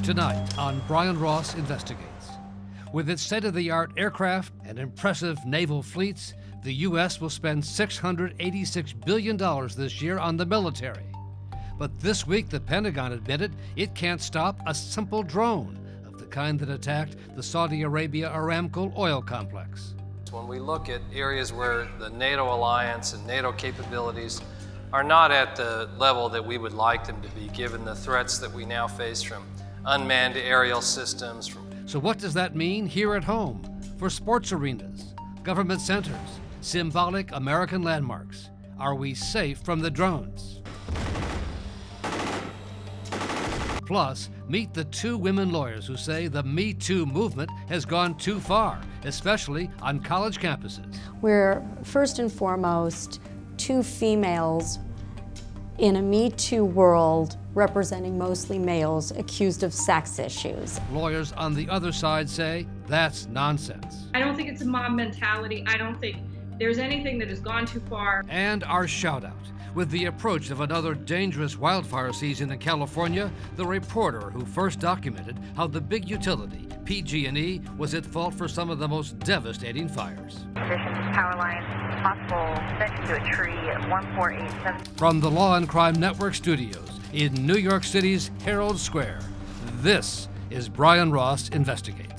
Tonight on Brian Ross Investigates. With its state-of-the-art aircraft and impressive naval fleets, the U.S. will spend $686 billion this year on the military. But this week, the Pentagon admitted it can't stop a simple drone of the kind that attacked the Saudi Arabia Aramco oil complex. When we look at areas where the NATO alliance and NATO capabilities are not at the level that we would like them to be, given the threats that we now face from unmanned aerial systems. So what does that mean here at home for sports arenas, government centers, symbolic American landmarks? Are we safe from the drones? Plus, meet the two women lawyers who say the MeToo movement has gone too far, especially on college campuses. We're first and foremost two females in a MeToo world representing mostly males accused of sex issues. Lawyers on the other side say that's nonsense. I don't think it's a mob mentality. I don't think there's anything that has gone too far. And our shout out. With the approach of another dangerous wildfire season in California, the reporter who first documented how the big utility, PG&E, was at fault for some of the most devastating fires. Conditions, power lines, possible next to a tree at 1487. From the Law&Crime Network studios in New York City's Herald Square, this is Brian Ross Investigates.